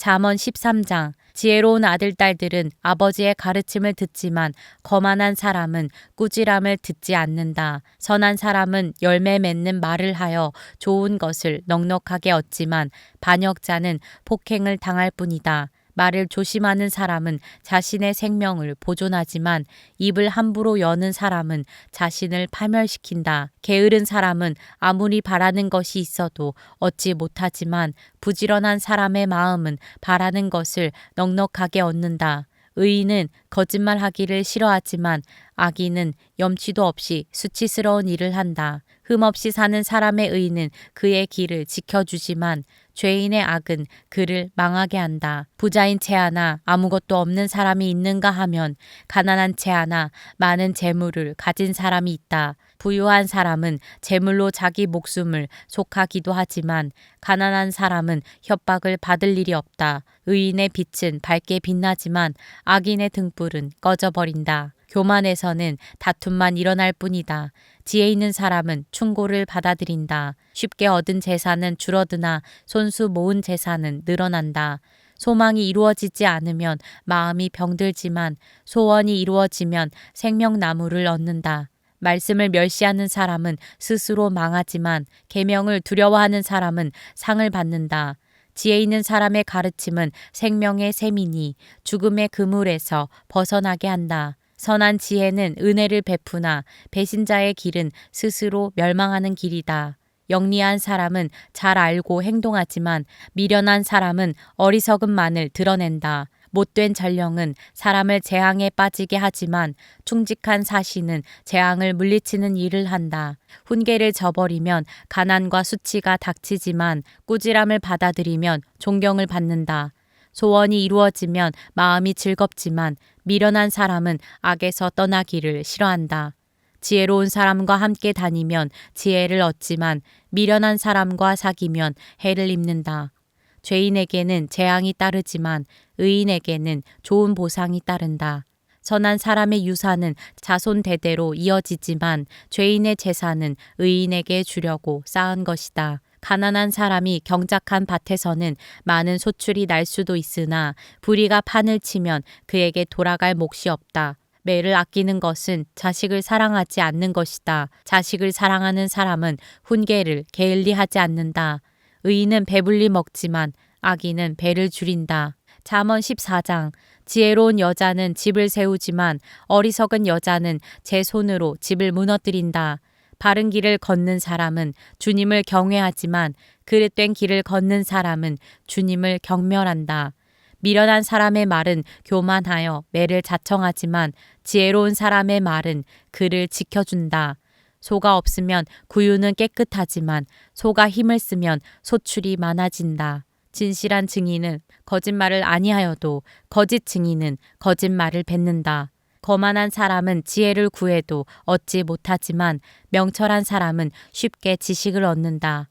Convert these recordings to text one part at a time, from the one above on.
잠언 13장. 지혜로운 아들 딸들은 아버지의 가르침을 듣지만 거만한 사람은 꾸지람을 듣지 않는다. 선한 사람은 열매 맺는 말을 하여 좋은 것을 넉넉하게 얻지만 반역자는 폭행을 당할 뿐이다. 말을 조심하는 사람은 자신의 생명을 보존하지만 입을 함부로 여는 사람은 자신을 파멸시킨다. 게으른 사람은 아무리 바라는 것이 있어도 얻지 못하지만 부지런한 사람의 마음은 바라는 것을 넉넉하게 얻는다. 의인은 거짓말하기를 싫어하지만 악인은 염치도 없이 수치스러운 일을 한다. 흠없이 사는 사람의 의는 그의 길을 지켜주지만 죄인의 악은 그를 망하게 한다. 부자인 채 하나 아무것도 없는 사람이 있는가 하면 가난한 채 하나 많은 재물을 가진 사람이 있다. 부유한 사람은 재물로 자기 목숨을 속하기도 하지만 가난한 사람은 협박을 받을 일이 없다. 의인의 빛은 밝게 빛나지만 악인의 등불은 꺼져버린다. 교만에서는 다툼만 일어날 뿐이다. 지혜 있는 사람은 충고를 받아들인다. 쉽게 얻은 재산은 줄어드나 손수 모은 재산은 늘어난다. 소망이 이루어지지 않으면 마음이 병들지만 소원이 이루어지면 생명나무를 얻는다. 말씀을 멸시하는 사람은 스스로 망하지만 계명을 두려워하는 사람은 상을 받는다. 지혜 있는 사람의 가르침은 생명의 샘이니 죽음의 그물에서 벗어나게 한다. 선한 지혜는 은혜를 베푸나 배신자의 길은 스스로 멸망하는 길이다. 영리한 사람은 잘 알고 행동하지만 미련한 사람은 어리석음만을 드러낸다. 못된 전령은 사람을 재앙에 빠지게 하지만 충직한 사시는 재앙을 물리치는 일을 한다. 훈계를 저버리면 가난과 수치가 닥치지만 꾸지람을 받아들이면 존경을 받는다. 소원이 이루어지면 마음이 즐겁지만 미련한 사람은 악에서 떠나기를 싫어한다. 지혜로운 사람과 함께 다니면 지혜를 얻지만 미련한 사람과 사귀면 해를 입는다. 죄인에게는 재앙이 따르지만 의인에게는 좋은 보상이 따른다. 선한 사람의 유산은 자손 대대로 이어지지만 죄인의 재산은 의인에게 주려고 쌓은 것이다. 가난한 사람이 경작한 밭에서는 많은 소출이 날 수도 있으나 불의가 판을 치면 그에게 돌아갈 몫이 없다. 매를 아끼는 것은 자식을 사랑하지 않는 것이다. 자식을 사랑하는 사람은 훈계를 게을리하지 않는다. 의인은 배불리 먹지만 악인은 배를 줄인다. 잠언 14장. 지혜로운 여자는 집을 세우지만 어리석은 여자는 제 손으로 집을 무너뜨린다. 바른 길을 걷는 사람은 주님을 경외하지만 그릇된 길을 걷는 사람은 주님을 경멸한다. 미련한 사람의 말은 교만하여 매를 자청하지만 지혜로운 사람의 말은 그를 지켜준다. 소가 없으면 구유는 깨끗하지만 소가 힘을 쓰면 소출이 많아진다. 진실한 증인은 거짓말을 아니하여도 거짓 증인은 거짓말을 뱉는다. 거만한 사람은 지혜를 구해도 얻지 못하지만 명철한 사람은 쉽게 지식을 얻는다.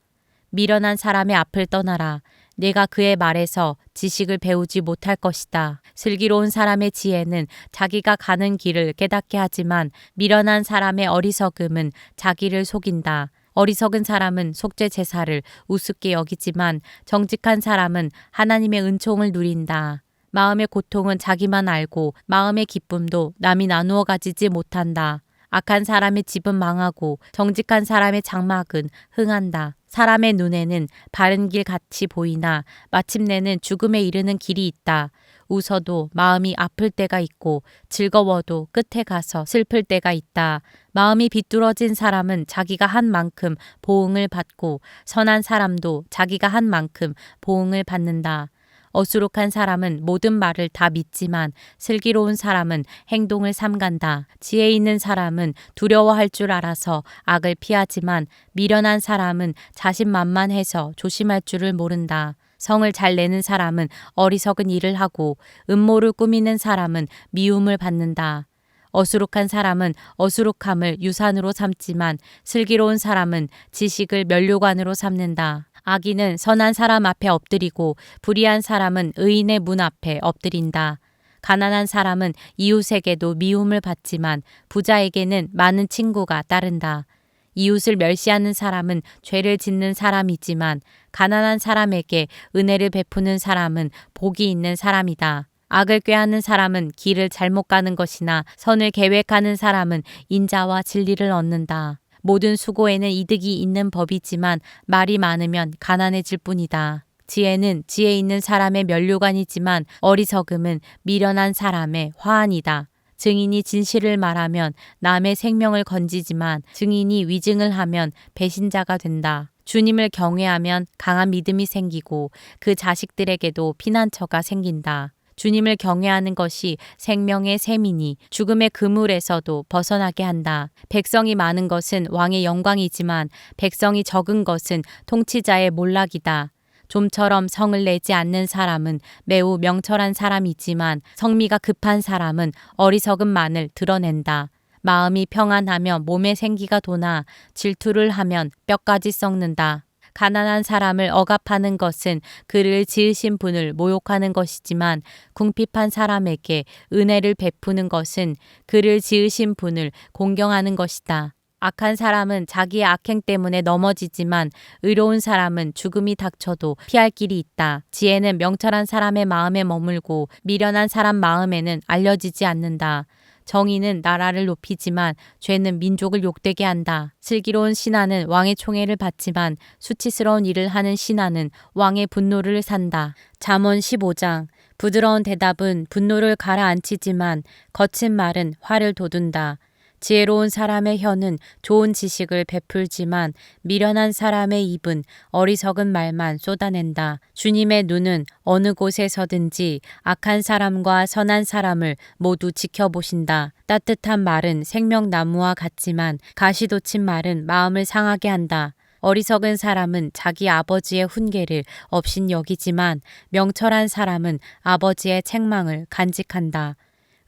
미련한 사람의 앞을 떠나라. 내가 그의 말에서 지식을 배우지 못할 것이다. 슬기로운 사람의 지혜는 자기가 가는 길을 깨닫게 하지만 미련한 사람의 어리석음은 자기를 속인다. 어리석은 사람은 속죄 제사를 우습게 여기지만 정직한 사람은 하나님의 은총을 누린다. 마음의 고통은 자기만 알고 마음의 기쁨도 남이 나누어 가지지 못한다. 악한 사람의 집은 망하고 정직한 사람의 장막은 흥한다. 사람의 눈에는 바른 길 같이 보이나 마침내는 죽음에 이르는 길이 있다. 웃어도 마음이 아플 때가 있고 즐거워도 끝에 가서 슬플 때가 있다. 마음이 비뚤어진 사람은 자기가 한 만큼 보응을 받고 선한 사람도 자기가 한 만큼 보응을 받는다. 어수룩한 사람은 모든 말을 다 믿지만 슬기로운 사람은 행동을 삼간다. 지혜 있는 사람은 두려워할 줄 알아서 악을 피하지만 미련한 사람은 자신만만해서 조심할 줄을 모른다. 성을 잘 내는 사람은 어리석은 일을 하고 음모를 꾸미는 사람은 미움을 받는다. 어수룩한 사람은 어수룩함을 유산으로 삼지만 슬기로운 사람은 지식을 면류관으로 삼는다. 악인은 선한 사람 앞에 엎드리고 불의한 사람은 의인의 문 앞에 엎드린다. 가난한 사람은 이웃에게도 미움을 받지만 부자에게는 많은 친구가 따른다. 이웃을 멸시하는 사람은 죄를 짓는 사람이지만 가난한 사람에게 은혜를 베푸는 사람은 복이 있는 사람이다. 악을 꾀하는 사람은 길을 잘못 가는 것이나 선을 계획하는 사람은 인자와 진리를 얻는다. 모든 수고에는 이득이 있는 법이지만 말이 많으면 가난해질 뿐이다. 지혜는 지혜 있는 사람의 면류관이지만 어리석음은 미련한 사람의 화환이다. 증인이 진실을 말하면 남의 생명을 건지지만 증인이 위증을 하면 배신자가 된다. 주님을 경외하면 강한 믿음이 생기고 그 자식들에게도 피난처가 생긴다. 주님을 경외하는 것이 생명의 셈이니 죽음의 그물에서도 벗어나게 한다. 백성이 많은 것은 왕의 영광이지만 백성이 적은 것은 통치자의 몰락이다. 좀처럼 성을 내지 않는 사람은 매우 명철한 사람이지만 성미가 급한 사람은 어리석음만을 드러낸다. 마음이 평안하며 몸에 생기가 도나 질투를 하면 뼈까지 썩는다. 가난한 사람을 억압하는 것은 그를 지으신 분을 모욕하는 것이지만 궁핍한 사람에게 은혜를 베푸는 것은 그를 지으신 분을 공경하는 것이다. 악한 사람은 자기의 악행 때문에 넘어지지만 의로운 사람은 죽음이 닥쳐도 피할 길이 있다. 지혜는 명철한 사람의 마음에 머물고 미련한 사람 마음에는 알려지지 않는다. 정의는 나라를 높이지만 죄는 민족을 욕되게 한다. 슬기로운 신하는 왕의 총애를 받지만 수치스러운 일을 하는 신하는 왕의 분노를 산다. 잠언 15장. 부드러운 대답은 분노를 가라앉히지만 거친 말은 화를 돋운다. 지혜로운 사람의 혀는 좋은 지식을 베풀지만 미련한 사람의 입은 어리석은 말만 쏟아낸다. 주님의 눈은 어느 곳에서든지 악한 사람과 선한 사람을 모두 지켜보신다. 따뜻한 말은 생명나무와 같지만 가시 돋친 말은 마음을 상하게 한다. 어리석은 사람은 자기 아버지의 훈계를 업신여기지만 명철한 사람은 아버지의 책망을 간직한다.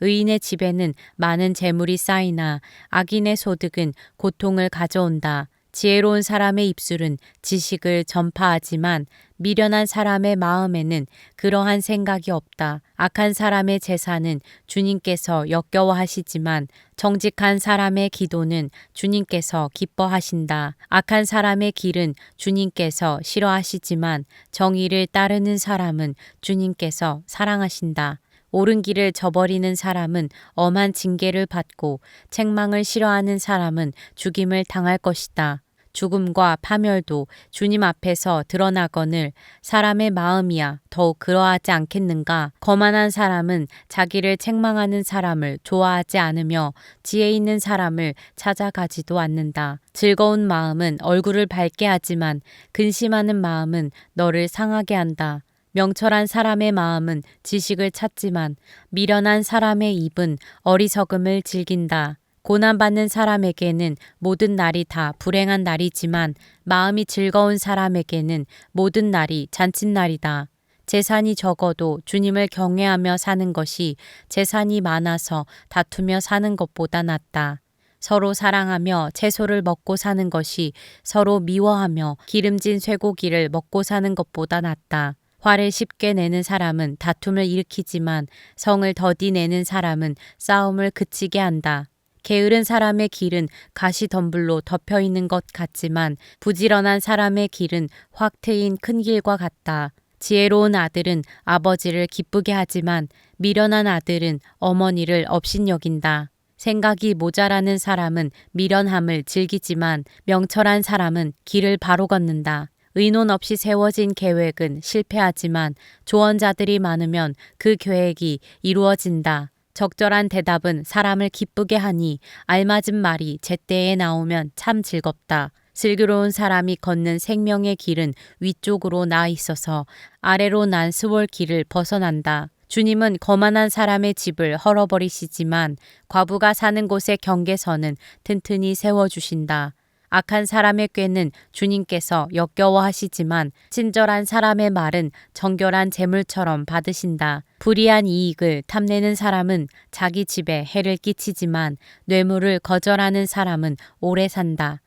의인의 집에는 많은 재물이 쌓이나 악인의 소득은 고통을 가져온다. 지혜로운 사람의 입술은 지식을 전파하지만 미련한 사람의 마음에는 그러한 생각이 없다. 악한 사람의 제사는 주님께서 역겨워하시지만 정직한 사람의 기도는 주님께서 기뻐하신다. 악한 사람의 길은 주님께서 싫어하시지만 정의를 따르는 사람은 주님께서 사랑하신다. 옳은 길을 저버리는 사람은 엄한 징계를 받고 책망을 싫어하는 사람은 죽임을 당할 것이다. 죽음과 파멸도 주님 앞에서 드러나거늘 사람의 마음이야 더욱 그러하지 않겠는가. 거만한 사람은 자기를 책망하는 사람을 좋아하지 않으며 지혜 있는 사람을 찾아가지도 않는다. 즐거운 마음은 얼굴을 밝게 하지만 근심하는 마음은 너를 상하게 한다. 명철한 사람의 마음은 지식을 찾지만 미련한 사람의 입은 어리석음을 즐긴다. 고난받는 사람에게는 모든 날이 다 불행한 날이지만 마음이 즐거운 사람에게는 모든 날이 잔칫날이다. 재산이 적어도 주님을 경외하며 사는 것이 재산이 많아서 다투며 사는 것보다 낫다. 서로 사랑하며 채소를 먹고 사는 것이 서로 미워하며 기름진 쇠고기를 먹고 사는 것보다 낫다. 화를 쉽게 내는 사람은 다툼을 일으키지만 성을 더디 내는 사람은 싸움을 그치게 한다. 게으른 사람의 길은 가시덤불로 덮여 있는 것 같지만 부지런한 사람의 길은 확 트인 큰 길과 같다. 지혜로운 아들은 아버지를 기쁘게 하지만 미련한 아들은 어머니를 업신여긴다. 생각이 모자라는 사람은 미련함을 즐기지만 명철한 사람은 길을 바로 걷는다. 의논 없이 세워진 계획은 실패하지만 조언자들이 많으면 그 계획이 이루어진다. 적절한 대답은 사람을 기쁘게 하니 알맞은 말이 제때에 나오면 참 즐겁다. 슬기로운 사람이 걷는 생명의 길은 위쪽으로 나 있어서 아래로 난 스월 길을 벗어난다. 주님은 거만한 사람의 집을 헐어버리시지만 과부가 사는 곳의 경계선은 튼튼히 세워주신다. 악한 사람의 꾀는 주님께서 역겨워하시지만 친절한 사람의 말은 정결한 재물처럼 받으신다. 불이한 이익을 탐내는 사람은 자기 집에 해를 끼치지만 뇌물을 거절하는 사람은 오래 산다.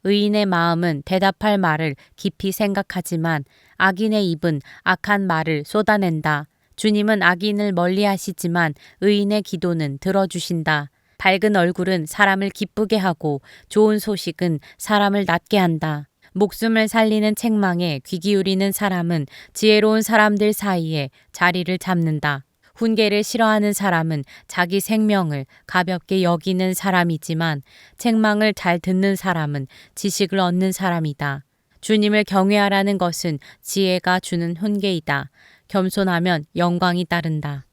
의인의 마음은 대답할 말을 깊이 생각하지만 악인의 입은 악한 말을 쏟아낸다. 주님은 악인을 멀리하시지만 의인의 기도는 들어주신다. 밝은 얼굴은 사람을 기쁘게 하고 좋은 소식은 사람을 낫게 한다. 목숨을 살리는 책망에 귀 기울이는 사람은 지혜로운 사람들 사이에 자리를 잡는다. 훈계를 싫어하는 사람은 자기 생명을 가볍게 여기는 사람이지만 책망을 잘 듣는 사람은 지식을 얻는 사람이다. 주님을 경외하라는 것은 지혜가 주는 훈계이다. 겸손하면 영광이 따른다.